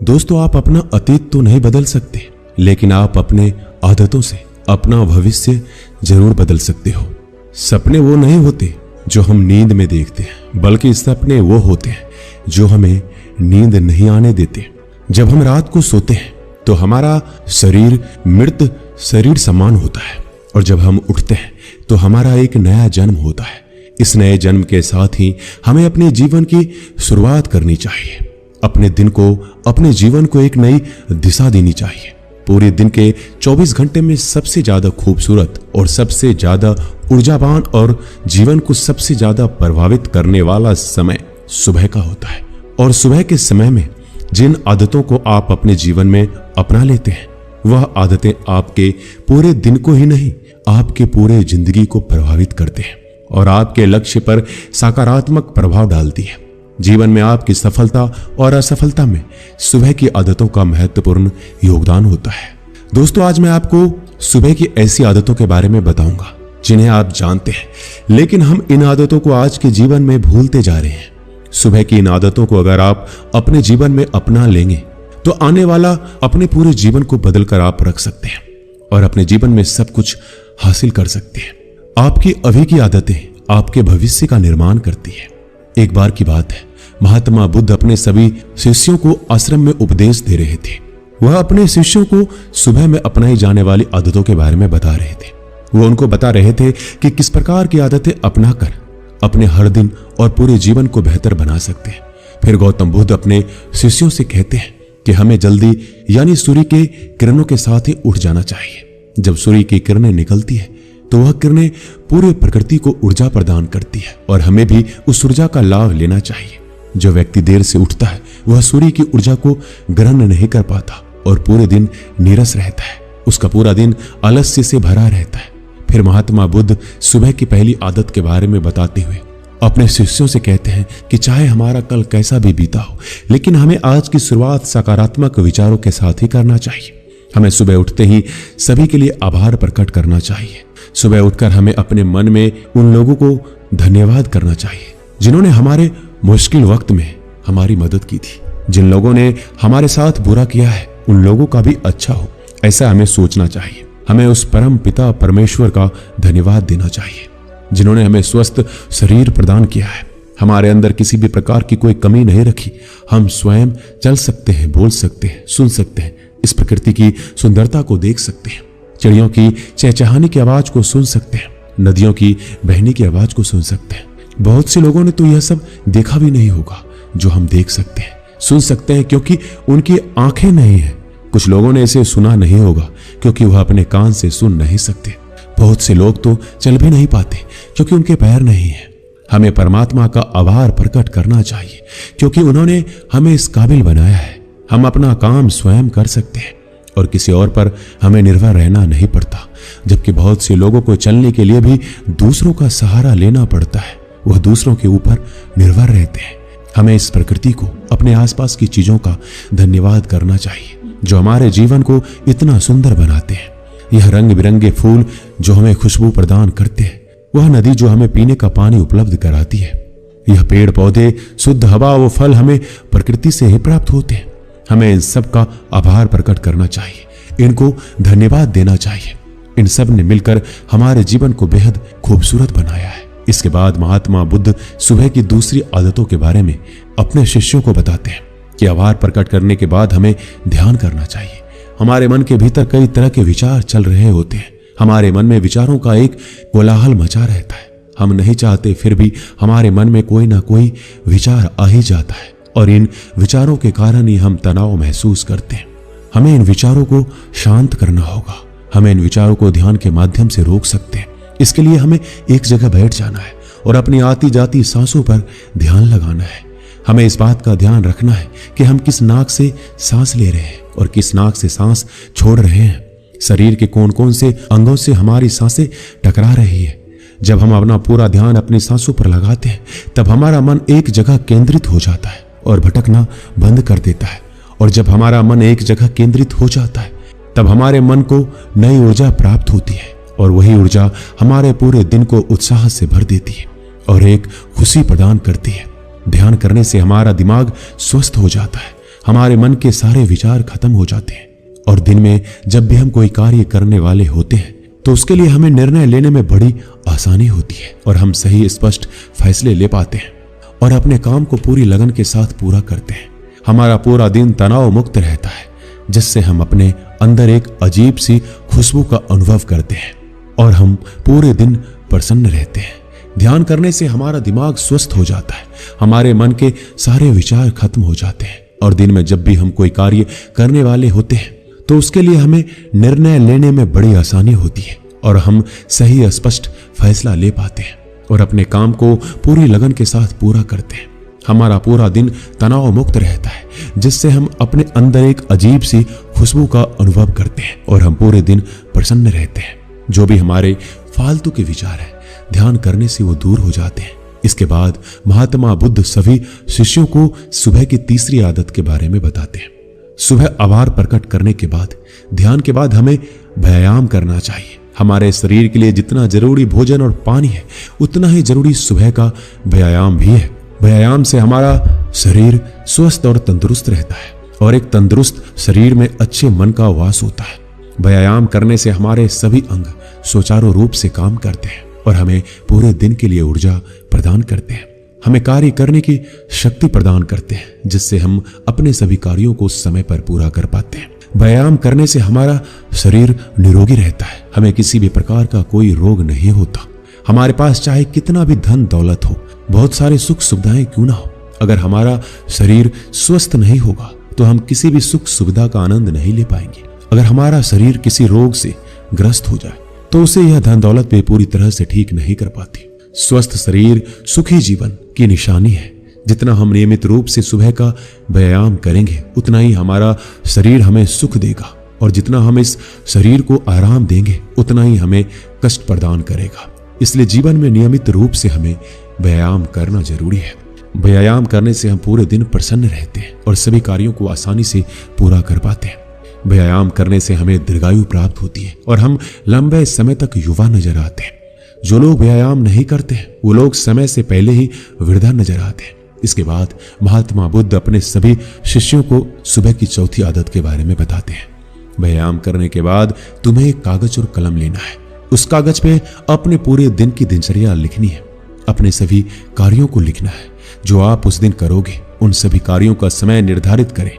दोस्तों, आप अपना अतीत तो नहीं बदल सकते, लेकिन आप अपने आदतों से अपना भविष्य जरूर बदल सकते हो। सपने वो नहीं होते जो हम नींद में देखते हैं, बल्कि सपने वो होते हैं जो हमें नींद नहीं आने देते। जब हम रात को सोते हैं तो हमारा शरीर मृत शरीर समान होता है, और जब हम उठते हैं तो हमारा एक नया जन्म होता है। इस नए जन्म के साथ ही हमें अपने जीवन की शुरुआत करनी चाहिए। अपने दिन को, अपने जीवन को एक नई दिशा देनी चाहिए। पूरे दिन के 24 घंटे में सबसे ज्यादा खूबसूरत और सबसे ज्यादा ऊर्जावान और जीवन को सबसे ज्यादा प्रभावित करने वाला समय सुबह का होता है। और सुबह के समय में जिन आदतों को आप अपने जीवन में अपना लेते हैं, वह आदतें आपके पूरे दिन को ही नहीं, आपके पूरे जिंदगी को प्रभावित करते हैं और आपके लक्ष्य पर सकारात्मक प्रभाव डालती है। जीवन में आपकी सफलता और असफलता में सुबह की आदतों का महत्वपूर्ण योगदान होता है। दोस्तों, आज मैं आपको सुबह की ऐसी आदतों के बारे में बताऊंगा जिन्हें आप जानते हैं, लेकिन हम इन आदतों को आज के जीवन में भूलते जा रहे हैं। सुबह की इन आदतों को अगर आप अपने जीवन में अपना लेंगे तो आने वाला अपने पूरे जीवन को बदल कर आप रख सकते हैं और अपने जीवन में सब कुछ हासिल कर सकते हैं। आपकी अभी की आदतें आपके भविष्य का निर्माण करती है। एक बार की बात है, महात्मा बुद्ध अपने सभी शिष्यों को आश्रम में उपदेश दे रहे थे। वह अपने शिष्यों को सुबह में अपनाई जाने वाली आदतों के बारे में बता रहे थे। वो उनको बता रहे थे कि किस प्रकार की आदतें अपनाकर अपने हर दिन और पूरे जीवन को बेहतर बना सकते हैं। फिर गौतम बुद्ध अपने शिष्यों से कहते हैं कि हमें जल्दी यानी सूर्य के किरणों के साथ ही उठ जाना चाहिए। जब सूर्य की किरणें निकलती है तो वह किरणें पूरे प्रकृति को ऊर्जा प्रदान करती है और हमें भी उस ऊर्जा का लाभ लेना चाहिए। जो व्यक्ति देर से उठता है वह सूर्य की ऊर्जा को ग्रहण नहीं कर पाता और पूरे दिन नीरस रहता है। उसका पूरा दिन आलस्य से भरा रहता है। फिर महात्मा बुद्ध सुबह की पहली आदत के बारे में बताते हुए अपने शिष्यों से कहते हैं कि चाहे हमारा कल कैसा भी बीता हो, लेकिन हमें आज की शुरुआत सकारात्मक विचारों के साथ ही करना चाहिए। हमें सुबह उठते ही सभी के लिए आभार प्रकट करना चाहिए। सुबह उठकर हमें अपने मन में उन लोगों को धन्यवाद करना चाहिए जिन्होंने हमारे मुश्किल वक्त में हमारी मदद की थी। जिन लोगों ने हमारे साथ बुरा किया है उन लोगों का भी अच्छा हो, ऐसा हमें सोचना चाहिए। हमें उस परम पिता परमेश्वर का धन्यवाद देना चाहिए जिन्होंने हमें स्वस्थ शरीर प्रदान किया है। हमारे अंदर किसी भी प्रकार की कोई कमी नहीं रखी। हम स्वयं चल सकते हैं, बोल सकते हैं, सुन सकते हैं, इस प्रकृति की सुंदरता को देख सकते हैं, चिड़ियों की चहचहाने की आवाज को सुन सकते हैं, नदियों की बहने की आवाज को सुन सकते हैं। बहुत से लोगों ने तो यह सब देखा भी नहीं होगा जो हम देख सकते हैं, सुन सकते हैं, क्योंकि उनकी आंखें नहीं है। कुछ लोगों ने इसे सुना नहीं होगा क्योंकि वह अपने कान से सुन नहीं सकते। बहुत से लोग तो चल भी नहीं पाते क्योंकि उनके पैर नहीं है। हमें परमात्मा का आभार प्रकट करना चाहिए क्योंकि उन्होंने हमें इस काबिल बनाया है। हम अपना काम स्वयं कर सकते हैं और किसी और पर हमें निर्भर रहना नहीं पड़ता। जबकि बहुत से लोगों को चलने के लिए भी दूसरों का सहारा लेना पड़ता है, वह दूसरों के ऊपर निर्भर रहते हैं। हमें इस प्रकृति को, अपने आसपास की चीजों का धन्यवाद करना चाहिए जो हमारे जीवन को इतना सुंदर बनाते हैं। यह रंग बिरंगे फूल जो हमें खुशबू प्रदान करते हैं, वह नदी जो हमें पीने का पानी उपलब्ध कराती है, यह पेड़ पौधे, शुद्ध हवा व फल हमें प्रकृति से ही प्राप्त होते हैं। हमें इन सब का आभार प्रकट करना चाहिए, इनको धन्यवाद देना चाहिए। इन सब ने मिलकर हमारे जीवन को बेहद खूबसूरत बनाया है। इसके बाद महात्मा बुद्ध सुबह की दूसरी आदतों के बारे में अपने शिष्यों को बताते हैं कि आभार प्रकट करने के बाद हमें ध्यान करना चाहिए। हमारे मन के भीतर कई तरह के विचार चल रहे होते हैं। हमारे मन में विचारों का एक कोलाहल मचा रहता है। हम नहीं चाहते फिर भी हमारे मन में कोई ना कोई विचार आ ही जाता है और इन विचारों के कारण ही हम तनाव महसूस करते हैं। हमें इन विचारों को शांत करना होगा। हमें इन विचारों को ध्यान के माध्यम से रोक सकते हैं। इसके लिए हमें एक जगह बैठ जाना है और अपनी आती जाती सांसों पर ध्यान लगाना है। हमें इस बात का ध्यान रखना है कि हम किस नाक से सांस ले रहे हैं और किस नाक से सांस छोड़ रहे हैं। शरीर के कौन कौन से अंगों से हमारी सांसें टकरा रही है। जब हम अपना पूरा ध्यान अपनी सांसों पर लगाते हैं तब हमारा मन एक जगह केंद्रित हो जाता है और भटकना बंद कर देता है। और जब हमारा मन एक जगह केंद्रित हो जाता है तब हमारे मन को नई ऊर्जा प्राप्त होती है और वही ऊर्जा हमारे पूरे दिन को उत्साह से भर देती है और एक खुशी प्रदान करती है। ध्यान करने से हमारा दिमाग स्वस्थ हो जाता है, हमारे मन के सारे विचार खत्म हो जाते हैं। और दिन में जब भी हम कोई कार्य करने वाले होते हैं तो उसके लिए हमें निर्णय लेने में बड़ी आसानी होती है और हम सही स्पष्ट फैसले ले पाते हैं और अपने काम को पूरी लगन के साथ पूरा करते हैं। हमारा पूरा दिन तनाव मुक्त रहता है, जिससे हम अपने अंदर एक अजीब सी खुशबू का अनुभव करते हैं और हम पूरे दिन प्रसन्न रहते हैं। ध्यान करने से हमारा दिमाग स्वस्थ हो जाता है, हमारे मन के सारे विचार खत्म हो जाते हैं और दिन में जब भी हम कोई कार्य करने वाले होते हैं तो उसके लिए हमें निर्णय लेने में बड़ी आसानी होती है और हम सही स्पष्ट फैसला ले पाते हैं और अपने काम को पूरी लगन के साथ पूरा करते हैं। हमारा पूरा दिन तनाव मुक्त रहता है, जिससे हम अपने अंदर एक अजीब सी खुशबू का अनुभव करते हैं और हम पूरे दिन प्रसन्न रहते हैं। जो भी हमारे फालतू के विचार है, ध्यान करने से वो दूर हो जाते हैं। इसके बाद महात्मा बुद्ध सभी शिष्यों को सुबह की तीसरी आदत के बारे में बताते हैं। सुबह आभार प्रकट करने के बाद, ध्यान के बाद हमें व्यायाम करना चाहिए। हमारे शरीर के लिए जितना जरूरी भोजन और पानी है, उतना ही जरूरी सुबह का व्यायाम भी है। व्यायाम से हमारा शरीर स्वस्थ और तंदुरुस्त रहता है और एक तंदुरुस्त शरीर में अच्छे मन का वास होता है। व्यायाम करने से हमारे सभी अंग सुचारू रूप से काम करते हैं और हमें पूरे दिन के लिए ऊर्जा प्रदान करते हैं। हमें कार्य करने की शक्ति प्रदान करते हैं, जिससे हम अपने सभी कार्यों को समय पर पूरा कर पाते हैं। व्यायाम करने से हमारा शरीर निरोगी रहता है, हमें किसी भी प्रकार का कोई रोग नहीं होता। हमारे पास चाहे कितना भी धन दौलत हो, बहुत सारे सुख सुविधाएं क्यों ना हो, अगर हमारा शरीर स्वस्थ नहीं होगा तो हम किसी भी सुख सुविधा का आनंद नहीं ले पाएंगे। अगर हमारा शरीर किसी रोग से ग्रस्त हो जाए तो उसे यह धन दौलत भी पूरी तरह से ठीक नहीं कर पाती। स्वस्थ शरीर सुखी जीवन की निशानी है। जितना हम नियमित रूप से सुबह का व्यायाम करेंगे, उतना ही हमारा शरीर हमें सुख देगा और जितना हम इस शरीर को आराम देंगे, उतना ही हमें कष्ट प्रदान करेगा। इसलिए जीवन में नियमित रूप से हमें व्यायाम करना जरूरी है। व्यायाम करने से हम पूरे दिन प्रसन्न रहते हैं और सभी कार्यों को आसानी से पूरा कर पाते हैं। व्यायाम करने से हमें दीर्घायु प्राप्त होती है और हम लंबे समय तक युवा नजर आते हैं। जो लोग व्यायाम नहीं करते वो लोग समय से पहले ही वृद्धा नजर आते हैं। इसके बाद महात्मा बुद्ध अपने सभी शिष्यों को सुबह की चौथी आदत के बारे में बताते हैं। व्यायाम करने के बाद तुम्हें एक कागज और कलम लेना है। उस कागज पे अपने पूरे दिन की दिनचर्या लिखनी है। अपने सभी कार्यों को लिखना है जो आप उस दिन करोगे। उन सभी कार्यों का समय निर्धारित करें,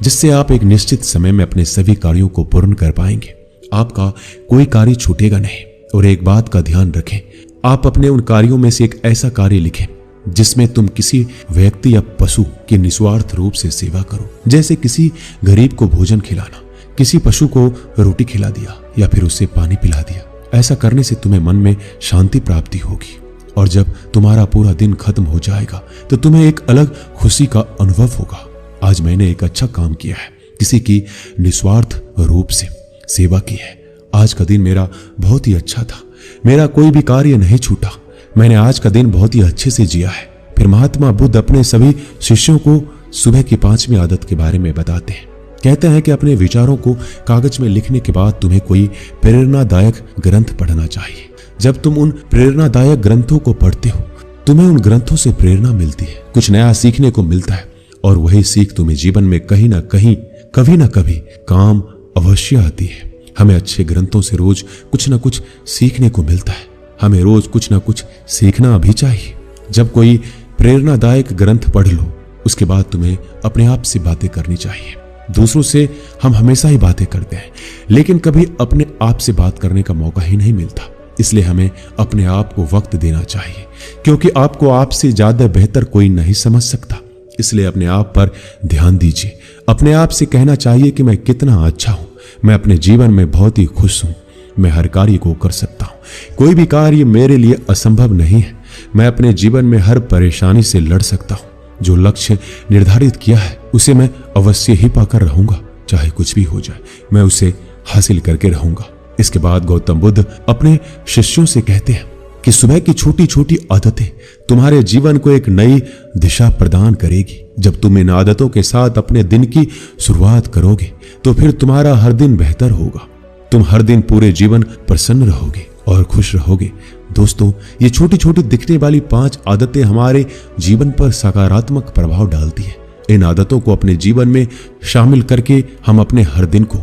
जिससे आप एक निश्चित समय में अपने सभी कार्यों को पूर्ण कर पाएंगे। आपका कोई कार्य छूटेगा नहीं। और एक बात का ध्यान रखें, आप अपने उन कार्यों में से एक ऐसा कार्य लिखें जिसमें तुम किसी व्यक्ति या पशु की निस्वार्थ रूप से सेवा करो, जैसे किसी गरीब को भोजन खिलाना, किसी पशु को रोटी खिला दिया या फिर उसे पानी पिला दिया। ऐसा करने से तुम्हें मन में शांति प्राप्ति होगी और जब तुम्हारा पूरा दिन खत्म हो जाएगा तो तुम्हें एक अलग खुशी का अनुभव होगा। आज मैंने एक अच्छा काम किया है, किसी की निस्वार्थ रूप से सेवा की है। आज का दिन मेरा बहुत ही अच्छा था, मेरा कोई भी कार्य नहीं छूटा, मैंने आज का दिन बहुत ही अच्छे से जिया है। फिर महात्मा बुद्ध अपने सभी शिष्यों को सुबह की 5वीं आदत के बारे में बताते हैं। कहते हैं कि अपने विचारों को कागज में लिखने के बाद तुम्हें कोई प्रेरणादायक ग्रंथ पढ़ना चाहिए। जब तुम उन प्रेरणादायक ग्रंथों को पढ़ते हो, तुम्हें उन ग्रंथों से प्रेरणा मिलती है, कुछ नया सीखने को मिलता है और वही सीख तुम्हें जीवन में कहीं ना कहीं, कभी ना कभी काम अवश्य आती है। हमें अच्छे ग्रंथों से रोज कुछ ना कुछ सीखने को मिलता है। हमें रोज कुछ ना कुछ सीखना भी चाहिए। जब कोई प्रेरणादायक ग्रंथ पढ़ लो, उसके बाद तुम्हें अपने आप से बातें करनी चाहिए। दूसरों से हम हमेशा ही बातें करते हैं, लेकिन कभी अपने आप से बात करने का मौका ही नहीं मिलता। इसलिए हमें अपने आप को वक्त देना चाहिए, क्योंकि आपको आपसे ज्यादा बेहतर कोई नहीं समझ सकता। इसलिए अपने आप पर ध्यान दीजिए। अपने आप से कहना चाहिए कि मैं कितना अच्छा हूं, मैं अपने जीवन में बहुत ही खुश हूं, मैं हर कार्य को कर सकता हूं, कोई भी कार्य मेरे लिए असंभव नहीं है। मैं अपने जीवन में हर परेशानी से लड़ सकता हूं। जो लक्ष्य निर्धारित किया है उसे मैं अवश्य ही पाकर रहूंगा, चाहे कुछ भी हो जाए, मैं उसे हासिल करके रहूंगा। इसके बाद गौतम बुद्ध अपने शिष्यों से कहते हैं कि सुबह की छोटी छोटी आदतें तुम्हारे जीवन को एक नई दिशा प्रदान करेगी। जब तुम इन आदतों के साथ अपने दिन की शुरुआत करोगे तो फिर तुम्हारा हर दिन बेहतर होगा। तुम हर दिन पूरे जीवन प्रसन्न रहोगे और खुश रहोगे। दोस्तों, ये छोटी छोटी दिखने वाली 5 आदतें हमारे जीवन पर सकारात्मक प्रभाव डालती है। इन आदतों को अपने जीवन में शामिल करके हम अपने हर दिन को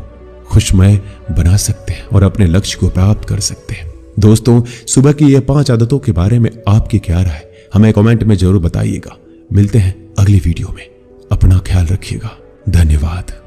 खुशमय बना सकते हैं और अपने लक्ष्य को प्राप्त कर सकते हैं। दोस्तों, सुबह की ये 5 आदतों के बारे में आपकी क्या राय है, हमें कमेंट में जरूर बताइएगा। मिलते हैं अगली वीडियो में, अपना ख्याल रखिएगा। धन्यवाद।